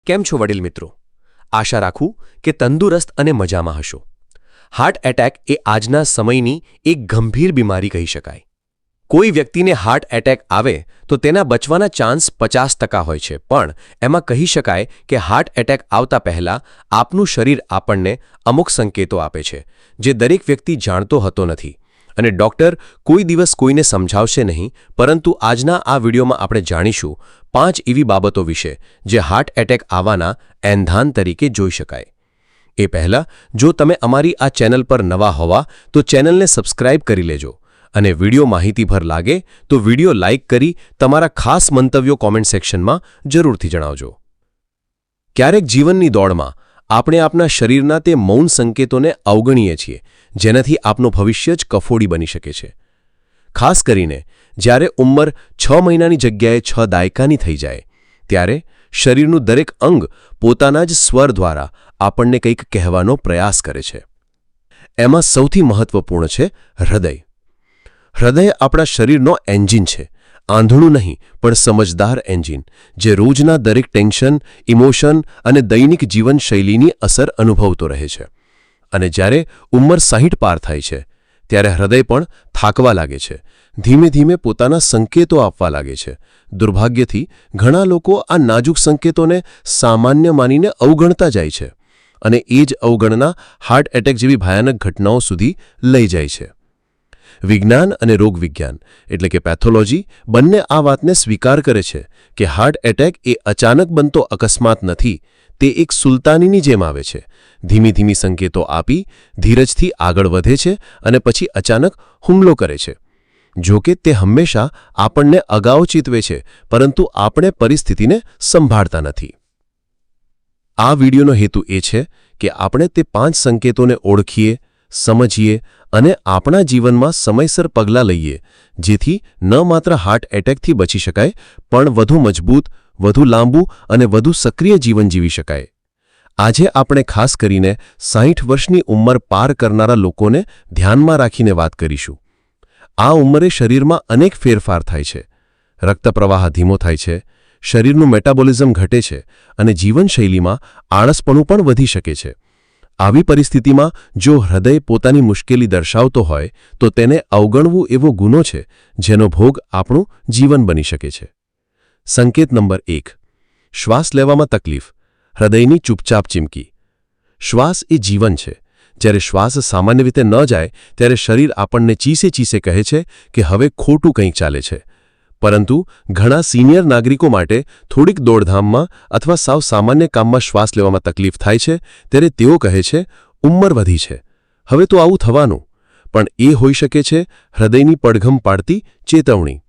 કેમ છો વડીલ મિત્રો? આશા રાખું કે તંદુરસ્ત અને મજામાં હશો. હાર્ટ એટેક એ આજના સમયની એક ગંભીર બીમારી કહી શકાય. કોઈ વ્યક્તિને હાર્ટ એટેક આવે તો તેના બચવાના ચાન્સ 50% હોય છે, પણ એમાં કહી શકાય કે હાર્ટ એટેક આવતા પહેલાં આપનું શરીર આપણને અમુક સંકેતો આપે છે જે દરેક વ્યક્તિ જાણતો હોતો નથી, અને ડૉક્ટર કોઈ દિવસ કોઈને સમજાવશે નહીં. પરંતુ આજના આ વિડીયોમાં આપણે જાણીશું 5 એવી બાબતો વિશે જે હાર્ટ એટેક આવવાના એંધાન તરીકે જોઈ શકાય. એ પહેલાં જો તમે અમારી આ ચેનલ પર નવા હોવા તો ચેનલને સબસ્ક્રાઇબ કરી લેજો, અને વિડીયો માહિતીભર લાગે તો વિડીયો લાઇક કરી તમારા ખાસ મંતવ્યો કોમેન્ટ સેક્શનમાં જરૂરથી જણાવજો. ક્યારેક જીવનની દોડમાં આપણે આપણા શરીરના તે મૌન સંકેતોને અવગણીએ છીએ જેનાથી આપનું ભવિષ્ય જ કફોડી બની શકે છે. ખાસ કરીને જ્યારે ઉંમર 6 મહિનાની જગ્યાએ 6 દાયકાની થઈ જાય ત્યારે શરીરનું દરેક અંગ પોતાના જ સ્વર દ્વારા આપણને કંઈક કહેવાનો પ્રયાસ કરે છે. એમાં સૌથી મહત્વપૂર્ણ છે હૃદય. હૃદય આપણા શરીરનો એન્જિન છે, આંધળું નહીં પણ સમજદાર એન્જિન, જે રોજના દરેક ટેન્શન, ઇમોશન અને દૈનિક જીવનશૈલીની અસર અનુભવતો રહે છે. અને જ્યારે ઉંમર 60 પાર થાય છે ત્યારે હૃદય પણ થાકવા લાગે છે, ધીમે ધીમે પોતાના સંકેતો આપવા લાગે છે. દુર્ભાગ્યથી ઘણા લોકો આ નાજુક સંકેતોને સામાન્ય માનીને અવગણતા જાય છે, અને એ જ અવગણના હાર્ટ એટેક જેવી ભયાનક ઘટનાઓ સુધી લઈ જાય છે. વિજ્ઞાન અને રોગવિજ્ઞાન એટલે કે પેથોલોજી બંને આ વાતને સ્વીકાર કરે છે કે હાર્ટ એટેક એ અચાનક બનતો અકસ્માત નથી. તે એક સુલતાનીની જેમ આવે છે, ધીમી ધીમી સંકેતો આપી ધીરજથી આગળ વધે છે અને પછી અચાનક હુમલો કરે છે. જો કે તે હંમેશા આપણને અગાઉ ચેતવે છે, પરંતુ આપણે પરિસ્થિતિને સંભાળતા નથી. આ વિડીયોનો હેતુ એ છે કે આપણે તે 5 સંકેતોને ઓળખીએ, સમજીએ અને આપણા જીવનમાં સમયસર પગલાં લઈએ, જેથી ન માત્ર હાર્ટ એટેકથી બચી શકાય પણ વધુ મજબૂત, વધુ લાંબુ અને વધુ સક્રિય જીવન જીવી શકાય. આજે આપણે ખાસ કરીને 60 વર્ષની ઉંમર પાર કરનારા લોકોને ધ્યાનમાં રાખીને વાત કરીશું. આ ઉંમરે શરીરમાં અનેક ફેરફાર થાય છે. રક્તપ્રવાહ ધીમો થાય છે, શરીરનું મેટાબોલિઝમ ઘટે છે અને જીવનશૈલીમાં આળસપણું પણ વધી શકે છે. આવી પરિસ્થિતિમાં જો હૃદય પોતાની મુશ્કેલી દર્શાવતો હોય તો તેને અવગણવું એવો ગુનો છે જેનો ભોગ આપણું જીવન બની શકે છે. સંકેત નંબર 1. શ્વાસ લેવામાં તકલીફ, હૃદયની ચૂપચાપ ચીમકી. શ્વાસ એ જીવન છે. જ્યારે શ્વાસ સામાન્ય રીતે ન જાય ત્યારે શરીર આપણને ચીસે ચીસે કહે છે કે હવે ખોટું કંઈક ચાલે છે. પરંતુ ઘણા સિનિયર નાગરિકો માટે થોડીક દોડધામમાં અથવા સાવ સામાન્ય કામમાં શ્વાસ લેવામાં તકલીફ થાય છે ત્યારે તેઓ કહે છે, ઉંમર વધી છે, હવે તો આવું થવાનું. પણ એ હોઈ શકે છે હૃદયની પડઘમ પાડતી ચેતવણી.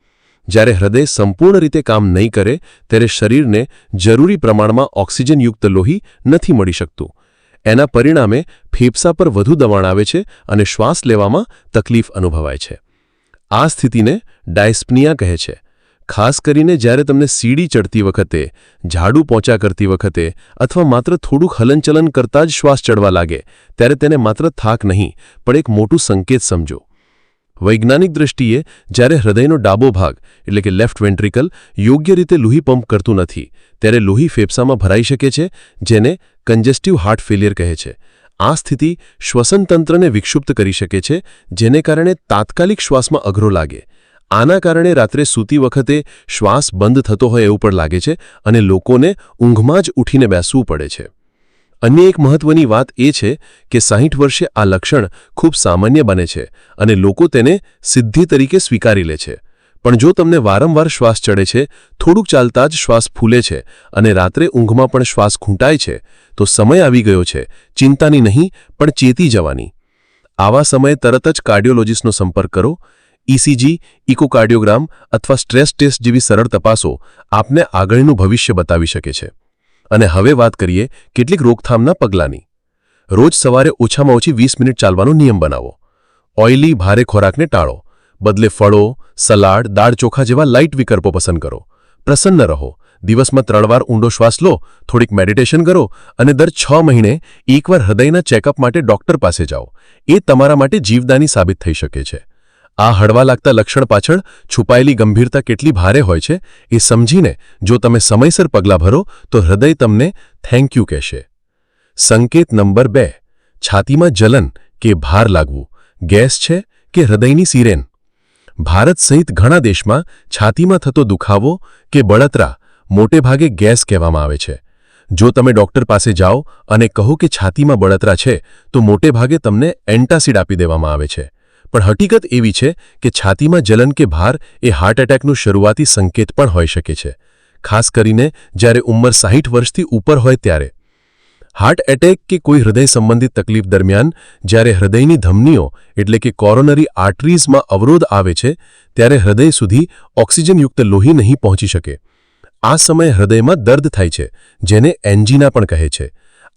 જ્યારે હૃદય સંપૂર્ણ રીતે કામ નહીં કરે ત્યારે શરીરને જરૂરી પ્રમાણમાં ઓક્સિજનયુક્ત લોહી નથી મળી શકતું. એના પરિણામે ફેફસા પર વધુ દબાણ આવે છે અને શ્વાસ લેવામાં તકલીફ અનુભવાય છે. આ સ્થિતિને ડાયસ્પનિયા કહે છે. ખાસ કરીને જ્યારે તમને સીડી ચડતી વખતે, ઝાડુ પોંચા કરતી વખતે અથવા માત્ર થોડુંક હલનચલન કરતાં જ શ્વાસ ચડવા લાગે ત્યારે તેને માત્ર થાક નહીં પણ એક મોટું સંકેત સમજો. વૈજ્ઞાનિક દૃષ્ટિએ જ્યારે હૃદયનો ડાબો ભાગ એટલે કે લેફ્ટ વેન્ટ્રિકલ યોગ્ય રીતે લોહી પંપ કરતું નથી ત્યારે લોહી ફેફસામાં ભરાઈ શકે છે, જેને કન્જેસ્ટિવ હાર્ટ ફેલિયર કહે છે. આ સ્થિતિ શ્વસનતંત્રને વિક્ષુપ્ત કરી શકે છે, જેને કારણે તાત્કાલિક શ્વાસમાં અઘરો લાગે. આના કારણે રાત્રે સૂતી વખતે શ્વાસ બંધ થતો હોય એવું પણ લાગે છે અને લોકોને ઊંઘમાં જ ઉઠીને બેસવું પડે છે. અન્ય એક મહત્વની વાત એ છે કે 60 વર્ષે આ લક્ષણ ખૂબ સામાન્ય બને છે અને લોકો તેને સિદ્ધિ તરીકે સ્વીકારી લે છે. પણ જો તમને વારંવાર શ્વાસ ચડે છે, થોડુંક ચાલતા જ શ્વાસ ફૂલે છે અને રાત્રે ઊંઘમાં પણ શ્વાસ ખૂંટાય છે, તો સમય આવી ગયો છે ચિંતાની નહીં પણ ચેતી જવાની. આવા સમયે તરત જ કાર્ડિયોલોજિસ્ટનો સંપર્ક કરો. ઇસીજી, ઇકોકાર્ડિયોગ્રામ અથવા સ્ટ્રેસ ટેસ્ટ જેવી સરળ તપાસો આપને આગળનું ભવિષ્ય બતાવી શકે છે. અને હવે વાત કરીએ કેટલીક રોકથામના પગલાંની. રોજ સવારે ઓછામાં ઓછી 20 મિનિટ ચાલવાનો નિયમ બનાવો. ઓઇલી ભારે ખોરાકને ટાળો. બદલે ફળો, સલાડ, દાળ ચોખા જેવા લાઇટ વિકલ્પો પસંદ કરો. પ્રસન્ન રહો. દિવસમાં 3 વાર ઊંડો શ્વાસ લો, થોડીક મેડિટેશન કરો અને દર 6 મહિને એકવાર હૃદયના ચેકઅપ માટે ડૉક્ટર પાસે જાઓ. એ તમારા માટે જીવદાની સાબિત થઈ શકે છે. આ હળવા લાગતા લક્ષણ પાછળ છુપાયેલી ગંભીરતા કેટલી ભારે હોય છે એ સમજીને જો તમે સમયસર પગલાં ભરો તો હૃદય તમને થેન્ક યુ કહેશે. સંકેત નંબર 2. છાતીમાં જલન કે ભાર લાગવું. ગેસ છે કે હૃદયની સિરેન? ભારત સહિત ઘણા દેશમાં છાતીમાં થતો દુખાવો કે બળતરા મોટે ભાગે ગેસ કહેવામાં આવે છે. જો તમે ડોક્ટર પાસે જાઓ અને કહો કે છાતીમાં બળતરા છે તો મોટે ભાગે તમને એન્ટાસિડ આપી દેવામાં આવે છે. પણ હકીકત એવી છે કે છાતીમાં જલન કે ભાર એ હાર્ટ એટેકનું શરૂઆતી સંકેત પણ હોઈ શકે છે, ખાસ કરીને જ્યારે ઉંમર 60 વર્ષથી ઉપર હોય ત્યારે. હાર્ટ એટેક કે કોઈ હૃદય સંબંધિત તકલીફ દરમિયાન જ્યારે હૃદયની ધમનીઓ એટલે કે કોરોનરી આર્ટરીઝમાં અવરોધ આવે છે ત્યારે હૃદય સુધી ઓક્સિજનયુક્ત લોહી નહીં પહોંચી શકે. આ સમયે હૃદયમાં દર્દ થાય છે, જેને એન્જીના પણ કહે છે.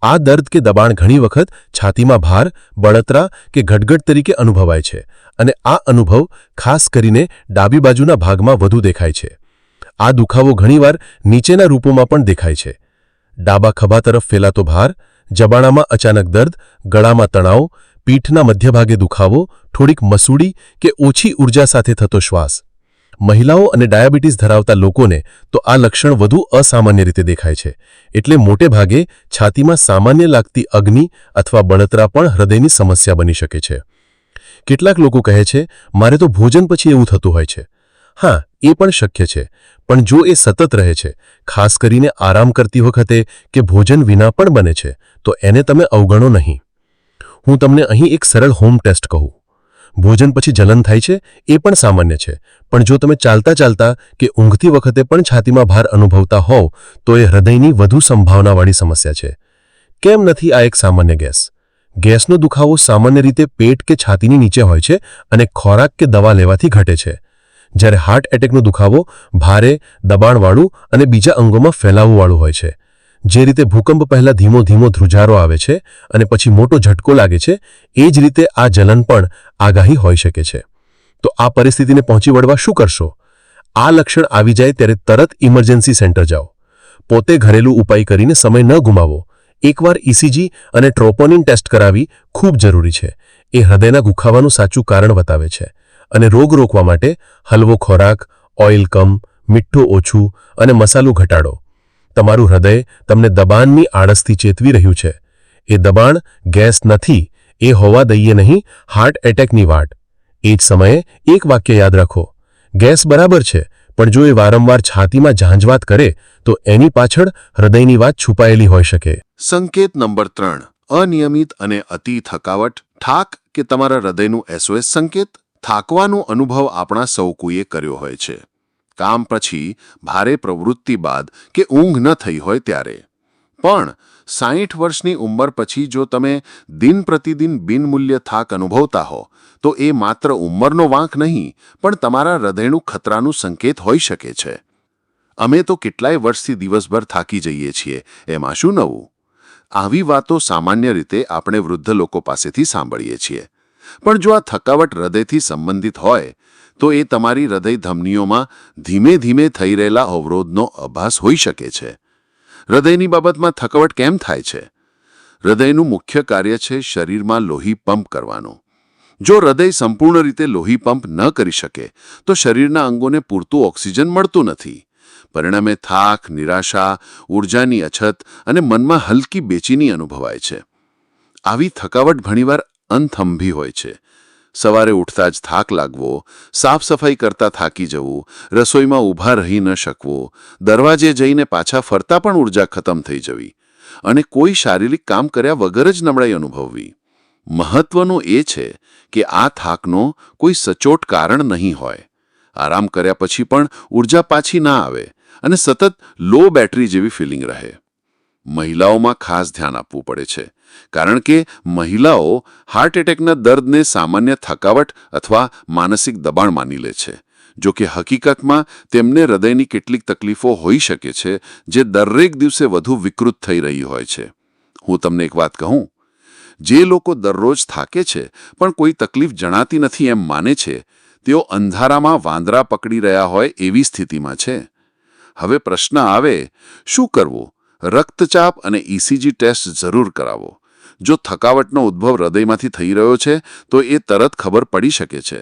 આ દર્દ કે દબાણ ઘણી વખત છાતીમાં ભાર, બળતરા કે ઘટઘટ તરીકે અનુભવાય છે અને આ અનુભવ ખાસ કરીને ડાબી બાજુના ભાગમાં વધુ દેખાય છે. આ દુખાવો ઘણીવાર નીચેના રૂપોમાં પણ દેખાય છે: ડાબા ખભા તરફ ફેલાતો ભાર, જબાણામાં અચાનક દર્દ, ગળામાં તણાવ, પીઠના મધ્યભાગે દુખાવો, થોડીક મસૂડી કે ઓછી ઉર્જા સાથે થતો શ્વાસ. મહિલાઓ અને ડાયાબિટીસ ધરાવતા લોકોને તો આ લક્ષણ વધુ અસામાન્ય રીતે દેખાય છે. એટલે મોટે ભાગે છાતીમાં સામાન્ય લાગતી અગ્નિ અથવા બળતરા પણ હૃદયની સમસ્યા બની શકે છે. કેટલાક લોકો કહે છે, મારે તો ભોજન પછી એવું થતું હોય છે. હા, એ પણ શક્ય છે, પણ જો એ સતત રહે છે, ખાસ કરીને આરામ કરતી વખતે કે ભોજન વિના પણ બને છે, તો એને તમે અવગણો નહીં. હું તમને અહીં એક સરળ હોમ ટેસ્ટ કહું. ભોજન પછી જલન થાય છે એ પણ સામાન્ય છે, પણ જો તમે ચાલતા ચાલતા કે ઊંઘતી વખતે પણ છાતીમાં ભાર અનુભવતા હોવ તો એ હૃદયની વધુ સંભાવનાવાળી સમસ્યા છે. કેમ નથી આ એક સામાન્ય ગેસ? ગેસનો દુખાવો સામાન્ય રીતે પેટ કે છાતીની નીચે હોય છે અને ખોરાક કે દવા લેવાથી ઘટે છે. જ્યારે હાર્ટ એટેકનો દુખાવો ભારે, દબાણવાળું અને બીજા અંગોમાં ફેલાવવાળું હોય છે. જે રીતે ભૂકંપ પહેલા ધીમો ધીમો ધ્રુજારો આવે છે અને પછી મોટો ઝટકો લાગે છે, એ જ રીતે આ જલન પણ આગાહી હોઈ શકે છે. તો આ પરિસ્થિતિને પહોંચી વળવા શું કરશો? આ લક્ષણ આવી જાય ત્યારે તરત ઇમરજન્સી સેન્ટર જાઓ. પોતે ઘરેલું ઉપાય કરીને સમય ન ગુમાવો. એકવાર ઇસીજી અને ટ્રોપોનિન ટેસ્ટ કરાવી ખૂબ જરૂરી છે. એ હૃદયના દુખાવાનું સાચું કારણ બતાવે છે અને રોગ રોકવા માટે હલવો ખોરાક, ઓઇલ કમ, મીઠું ઓછું અને મસાલું ઘટાડો. તમારું હૃદય તમને દબાણની આળસથી ચેતવી રહ્યું છે. એ દબાણ ગેસ નથી, એ હોવા દઈએ નહીં હાર્ટ એટેકની વાટ. એ જ સમયે એક વાક્ય યાદ રાખો: ગેસ બરાબર છે, પણ જો એ વારંવાર છાતીમાં ઝાંઝવાત કરે તો એની પાછળ હૃદયની વાત છુપાયેલી હોઈ શકે. સંકેત નંબર 3. અનિયમિત અને અતિ થકાવટ. થાક કે તમારા હૃદયનું SOS સંકેત. થાકવાનો અનુભવ આપણા સૌ કોઈએ કર્યો હોય છે. કામ પછી, ભારે પ્રવૃત્તિ બાદ કે ઊંઘ ન થઈ હોય ત્યારે. પણ 60 વર્ષની ઉંમર પછી જો તમે દિન પ્રતિદિન બિનમૂલ્ય થાક અનુભવતા હો તો એ માત્ર ઉંમરનો વાંક નહીં, પણ તમારા હૃદયનું ખતરાનું સંકેત હોઈ શકે છે. અમે તો કેટલાય વર્ષથી દિવસભર થાકી જઈએ છીએ, એમાં શું નવું? આવી વાતો સામાન્ય રીતે આપણે વૃદ્ધ લોકો પાસેથી સાંભળીએ છીએ. પણ જો આ થકાવટ હૃદયથી સંબંધિત હોય તો એ તમારી હૃદય ધમનીઓમાં ધીમે ધીમે થઈ રહેલા અવરોધનો આભાસ હોઈ શકે છે. હૃદયની બાબતમાં થકાવટ કેમ થાય છે? હૃદયનું મુખ્ય કાર્ય છે શરીરમાં લોહી પંપ કરવાનું. જો હૃદય સંપૂર્ણ રીતે લોહી પંપ ન કરી શકે તો શરીરના અંગોને પૂરતું ઓક્સિજન મળતું નથી. પરિણામે થાક, નિરાશા, ઊર્જાની અછત અને મનમાં હલકી બેચેની અનુભવાય છે. આવી થકાવટ ઘણીવાર અનથંભી હોય છે. સવારે ઉઠતા જ થાક લાગવો, સાફ સફાઈ કરતા થાકી જવું, રસોઈમાં ઊભા રહી ન શકવું, દરવાજે જઈને પાછા ફરતા પણ ઊર્જા ખતમ થઈ જવી અને કોઈ શારીરિક કામ કર્યા વગર જ નબળાઈ અનુભવવી. મહત્વનું એ છે કે આ થાકનો કોઈ સચોટ કારણ નહીં હોય. આરામ કર્યા પછી પણ ઊર્જા પાછી ના આવે અને સતત લો બેટરી જેવી ફિલિંગ રહે. મહિલાઓમાં ખાસ ધ્યાન આપવું પડે છે, કારણ કે મહિલાઓ હાર્ટ એટેકના દર્દને સામાન્ય થકાવટ અથવા માનસિક દબાણ માની લે છે. જો કે હકીકતમાં તેમને હૃદયની કેટલીક તકલીફો હોઈ શકે છે જે દરેક દિવસે વધુ વિકૃત થઈ રહી હોય છે. હું તમને એક વાત કહું, જે લોકો દરરોજ થાકે છે પણ કોઈ તકલીફ જણાતી નથી એમ માને છે, તેઓ અંધારામાં વાંદરા પકડી રહ્યા હોય એવી સ્થિતિમાં છે. હવે પ્રશ્ન આવે, શું કરવું? રક્તચાપ અને ECG ટેસ્ટ જરૂર કરાવો. જો થકાવટનો ઉદ્ભવ હૃદયમાંથી થઈ રહ્યો છે તો એ તરત ખબર પડી શકે છે.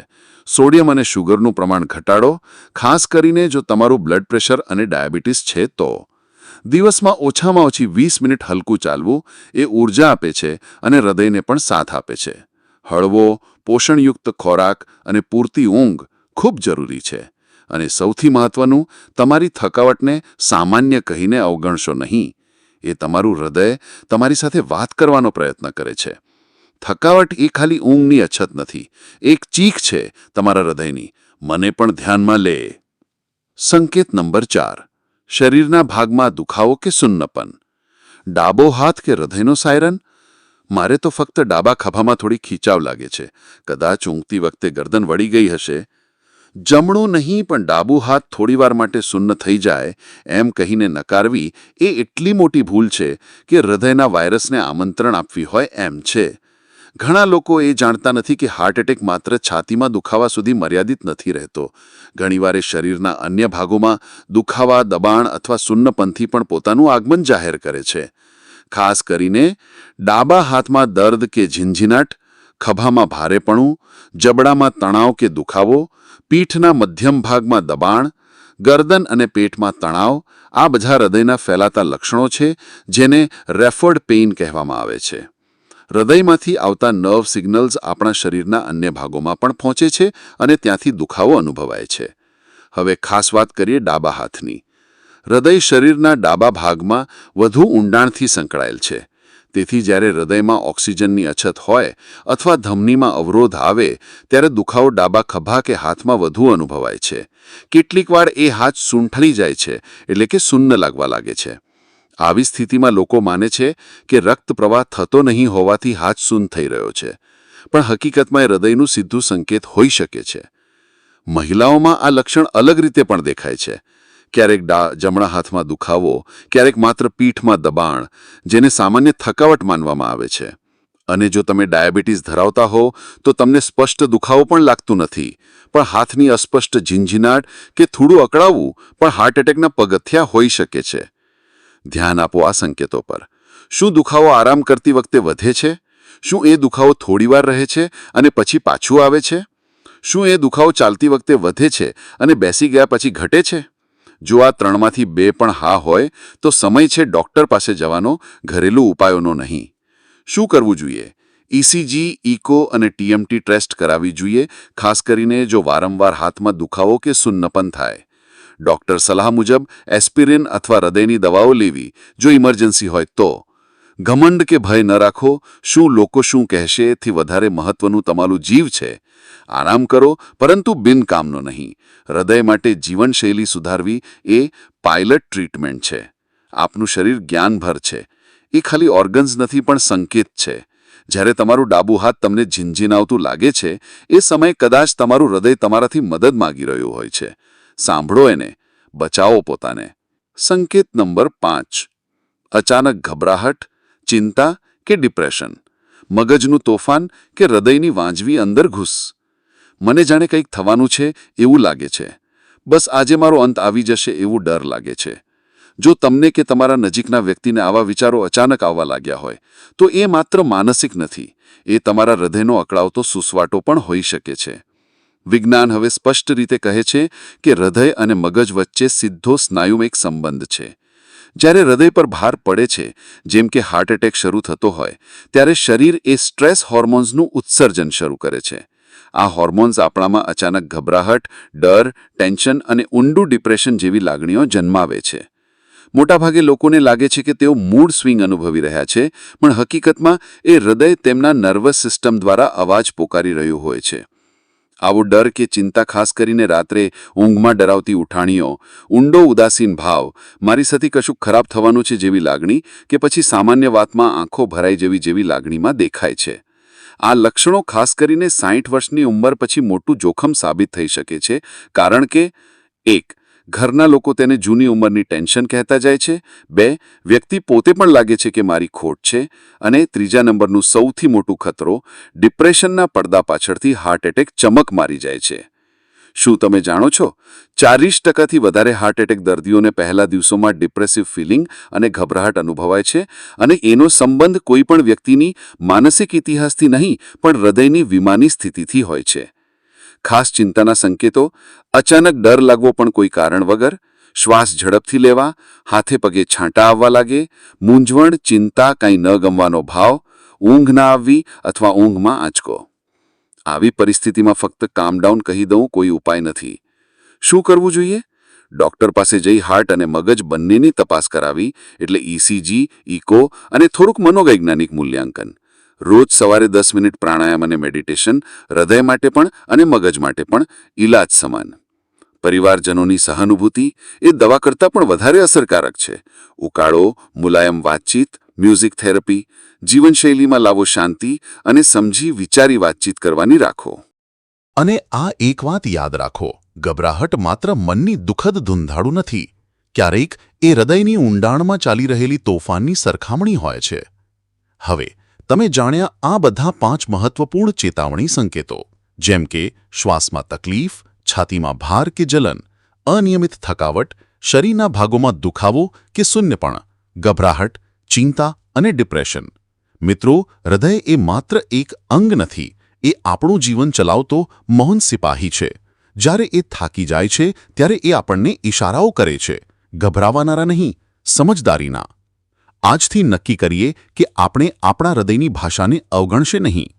સોડિયમ અને શુગરનું પ્રમાણ ઘટાડો, ખાસ કરીને જો તમારું બ્લડ પ્રેશર અને ડાયાબિટીસ છે તો. દિવસમાં ઓછામાં ઓછી 20 મિનિટ હલકું ચાલવું એ ઊર્જા આપે છે અને હૃદયને પણ સાથ આપે છે. હળવો, પોષણયુક્ત ખોરાક અને પૂરતી ઊંઘ ખૂબ જરૂરી છે. અને સૌથી મહત્વનું, તમારી થકાવટને સામાન્ય કહીને અવગણશો નહીં. એ તમારું હૃદય તમારી સાથે વાત કરવાનો પ્રયત્ન કરે છે. થકાવટ એ ખાલી ઊંઘની અછત નથી, એક ચીખ છે તમારા હૃદયની, મને પણ ધ્યાનમાં લે. સંકેત નંબર 4. શરીરના ભાગમાં દુખાવો કે સુન્નપન. ડાબો હાથ કે હૃદયનો સાયરન? મારે તો ફક્ત ડાબા ખભામાં થોડી ખીચાવ લાગે છે. કદાચ ઊંઘતી વખતે ગરદન વળી ગઈ હશે. જમણું નહીં પણ ડાબું હાથ થોડીવાર માટે સુન્ન થઈ જાય એમ કહીને નકારવી એ એટલી મોટી ભૂલ છે કે હૃદયના વાયરસને આમંત્રણ આપવી હોય એમ છે. ઘણા લોકો એ જાણતા નથી કે હાર્ટ એટેક માત્ર છાતીમાં દુખાવા સુધી મર્યાદિત નથી રહેતો. ઘણીવાર એ શરીરના અન્ય ભાગોમાં દુખાવા, દબાણ અથવા સુન્નપનથી પણ પોતાનું આગમન જાહેર કરે છે. ખાસ કરીને ડાબા હાથમાં દર્દ કે ઝીંઝીનાટ, ખભામાં ભારેપણું, જબડામાં તણાવ કે દુખાવો, પીઠના મધ્યમ ભાગમાં દબાણ, ગરદન અને પેટમાં તણાવ, આ બધા હૃદયના ફેલાતા લક્ષણો છે જેને રેફર્ડ પેઇન કહેવામાં આવે છે. હૃદયમાંથી આવતા નર્વ સિગ્નલ્સ આપણા શરીરના અન્ય ભાગોમાં પણ પહોંચે છે અને ત્યાંથી દુખાવો અનુભવાય છે. હવે ખાસ વાત કરીએ ડાબા હાથની. હૃદય શરીરના ડાબા ભાગમાં વધુ ઊંડાણથી સંકળાયેલ છે. તેથી જ્યારે હૃદયમાં ઓક્સિજનની અછત હોય અથવા ધમનીમાં અવરોધ આવે ત્યારે દુખાવો ડાબા ખભા કે હાથમાં વધુ અનુભવાય છે. કેટલીકવાર એ હાથ સૂંઠળી જાય છે, એટલે કે સુન્ન લાગવા લાગે છે. આવી સ્થિતિમાં લોકો માને છે કે રક્ત પ્રવાહ થતો નહીં હોવાથી હાથ સૂન થઈ રહ્યો છે, પણ હકીકતમાં એ હૃદયનું સીધું સંકેત હોઈ શકે છે. મહિલાઓમાં આ લક્ષણ અલગ રીતે પણ દેખાય છે. ક્યારેક જમણા હાથમાં દુખાવો, ક્યારેક માત્ર પીઠમાં દબાણ, જેને સામાન્ય થકાવટ માનવામાં આવે છે. અને જો તમે ડાયાબિટીસ ધરાવતા હો તો તમને સ્પષ્ટ દુખાવો પણ લાગતું નથી, પણ હાથની અસ્પષ્ટ ઝીંઝીનાટ કે થોડું અકળાવવું પણ હાર્ટ એટેકના પગથિયા હોઈ શકે છે. ધ્યાન આપો આ સંકેતો પર. શું દુખાવો આરામ કરતી વખતે વધે છે? શું એ દુખાવો થોડીવાર રહે છે અને પછી પાછું આવે છે? શું એ દુખાવો ચાલતી વખતે વધે છે અને બેસી ગયા પછી ઘટે છે? જો આ 3માંથી 2 પણ હા હોય તો સમય છે ડોક્ટર પાસે જવાનો, ઘરેલું ઉપાયોનો નહીં. શું કરવું જોઈએ? ઇસીજી, ઇકો અને ટીએમટી ટેસ્ટ કરાવવી જોઈએ, ખાસ કરીને જો વારંવાર હાથમાં દુખાવો કે સુન્નપન થાય. ડોક્ટર સલાહ મુજબ એસ્પિરિન અથવા હૃદયની દવાઓ લેવી જો ઇમરજન્સી હોય તો. ઘમંડ કે ભય ન રાખો. શું લોકો શું કહેશે થી વધારે મહત્વનું તમારું જીવ છે. આરામ કરો, પરંતુ બિનકામનો નહીં. હૃદય માટે જીવનશૈલી સુધારવી એ પાયલટ ટ્રીટમેન્ટ છે. આપનું શરીર જ્ઞાનભર છે. એ ખાલી ઓર્ગન્સ નથી પણ સંકેત છે. જ્યારે તમારું ડાબું હાથ તમને ઝીંઝીનાવતું લાગે છે એ સમયે કદાચ તમારું હૃદય તમારાથી મદદ માગી રહ્યું હોય છે. સાંભળો એને, બચાવો પોતાને. સંકેત નંબર 5. અચાનક ઘબરાહટ, ચિંતા કે ડિપ્રેશન. મગજનું તોફાન કે હૃદયની વાંજવી અંદર ઘૂસ. મને જાણે કંઈક થવાનું છે એવું લાગે છે. બસ આજે મારો અંત આવી જશે એવું ડર લાગે છે. જો તમને કે તમારા નજીકના વ્યક્તિને આવા વિચારો અચાનક આવવા લાગ્યા હોય તો એ માત્ર માનસિક નથી, એ તમારા હૃદયનો અકળાવતો સુસવાટો પણ હોઈ શકે છે. વિજ્ઞાન હવે સ્પષ્ટ રીતે કહે છે કે હૃદય અને મગજ વચ્ચે સીધો સ્નાયુમાં એક સંબંધ છે. જ્યારે હૃદય પર ભાર પડે છે, જેમ કે હાર્ટ એટેક શરૂ થતો હોય, ત્યારે શરીર એ સ્ટ્રેસ હોર્મોન્સનું ઉત્સર્જન શરૂ કરે છે. આ હોર્મોન્સ આપણામાં અચાનક ઘબરાહટ, ડર, ટેન્શન અને ઊંડું ડિપ્રેશન જેવી લાગણીઓ જન્માવે છે. મોટાભાગે લોકોને લાગે છે કે તેઓ મૂડ સ્વિંગ અનુભવી રહ્યા છે, પણ હકીકતમાં એ હૃદય તેમના નર્વસ સિસ્ટમ દ્વારા અવાજ પોકારી રહ્યું હોય છે. આવો ડર કે ચિંતા, ખાસ કરીને રાત્રે ઊંઘમાં ડરાવતી ઉઠાણીઓ, ઊંડો ઉદાસીન ભાવ, મારી સાથે કશું ખરાબ થવાનું છે જેવી લાગણી, કે પછી સામાન્ય વાતમાં આંખો ભરાઈ જેવી લાગણીમાં દેખાય છે. આ લક્ષણો ખાસ કરીને 60 વર્ષની ઉંમર પછી મોટું જોખમ સાબિત થઈ શકે છે, કારણ કે 1. ઘરના લોકો તેને જૂની ઉંમરની ટેન્શન કહેતા જાય છે. 2. વ્યક્તિ પોતે પણ લાગે છે કે મારી ખોટ છે. અને 3જા નંબરનું સૌથી મોટું ખતરો, ડિપ્રેશનના પડદા પાછળથી હાર્ટ એટેક ચમક મારી જાય છે. શું તમે જાણો છો 40% વધારે હાર્ટ એટેક દર્દીઓને પહેલા દિવસોમાં ડિપ્રેસિવ ફિલિંગ અને ગભરાહટ અનુભવાય છે અને એનો સંબંધ કોઈપણ વ્યક્તિની માનસિક ઇતિહાસથી નહીં પણ હૃદયની વીમાની સ્થિતિથી હોય છે ખાસ ચિંતાના સંકેતો અચાનક ડર લાગવો પણ કોઈ કારણ વગર શ્વાસ ઝડપથી લેવા હાથે પગે છાંટા આવવા લાગે મૂંઝવણ ચિંતા કંઈ ન ગમવાનો ભાવ ઊંઘ ના આવવી અથવા ઊંઘમાં આંચકો આવી પરિસ્થિતિમાં ફક્ત કામ ડાઉન કહી દઉં કોઈ ઉપાય નથી શું કરવું જોઈએ ડોક્ટર પાસે જઈ હાર્ટ અને મગજ બંનેની તપાસ કરાવી એટલે ઇસીજી ઇકો અને થોડુંક મનોવૈજ્ઞાનિક મૂલ્યાંકન રોજ સવારે 10 મિનિટ પ્રાણાયામ અને મેડિટેશન હૃદય માટે પણ અને મગજ માટે પણ ઈલાજ સમાન પરિવારજનોની સહાનુભૂતિ એ દવા કરતાં પણ વધારે અસરકારક છે ઉકાળો મુલાયમ વાતચીત મ્યુઝિક થેરપી જીવનશૈલીમાં લાવો શાંતિ અને સમજી વિચારી વાતચીત કરવાની રાખો અને આ એક વાત યાદ રાખો ગભરાહટ માત્ર મનની દુઃખદ ધૂંધાળું નથી ક્યારેક એ હૃદયની ઊંડાણમાં ચાલી રહેલી તોફાનની સરખામણી હોય છે હવે તમે જાણ્યા આ બધા 5 મહત્વપૂર્ણ ચેતવણી સંકેતો જેમ કે શ્વાસમાં તકલીફ છાતીમાં ભાર કે જલન અનિયમિત થકાવટ શરીરના ભાગોમાં દુખાવો કે શૂન્યપણ ગભરાહટ ચિંતા અને ડિપ્રેશન મિત્રો હૃદય એ માત્ર એક અંગ નથી એ આપણું જીવન ચલાવતો મૌન સિપાહી છે જ્યારે એ થાકી જાય છે ત્યારે એ આપણને ઇશારાઓ કરે છે ગભરાવાનારા નહીં સમજદારીના આજથી નક્કી કરીએ કે આપણે આપણા હૃદયની ભાષાને અવગણશે નહીં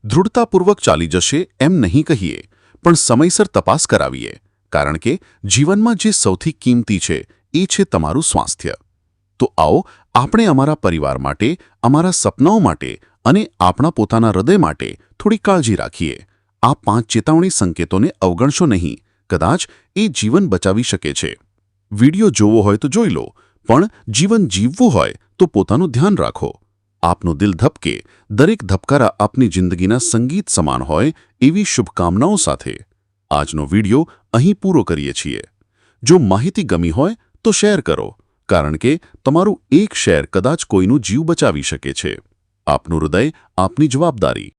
દૃઢતાપૂર્વક ચાલી જશે એમ નહીં કહીએ પણ સમયસર તપાસ કરાવીએ કારણ કે જીવનમાં જે સૌથી કિંમતી છે એ છે તમારું સ્વાસ્થ્ય તો આવો આપણે અમારા પરિવાર માટે અમારા સપનાઓ માટે અને આપણા પોતાના હૃદય માટે થોડી કાળજી રાખીએ આ 5 ચેતવણી સંકેતોને અવગણશો નહીં કદાચ એ જીવન બચાવી શકે છે વિડિયો જોવો હોય તો જોઈ લો પણ જીવન જીવવું હોય તો પોતાનું ધ્યાન રાખો આપનું દિલ ધબકે દરેક ધબકારા આપની જિંદગીના સંગીત સમાન હોય એવી શુભકામનાઓ સાથે આજનો વિડિયો અહીં પૂરો કરીએ છીએ જો માહિતી ગમી હોય તો શેર કરો કારણ કે તમારું એક શેર કદાચ કોઈનું જીવ બચાવી શકે છે આપનું હૃદય આપની જવાબદારી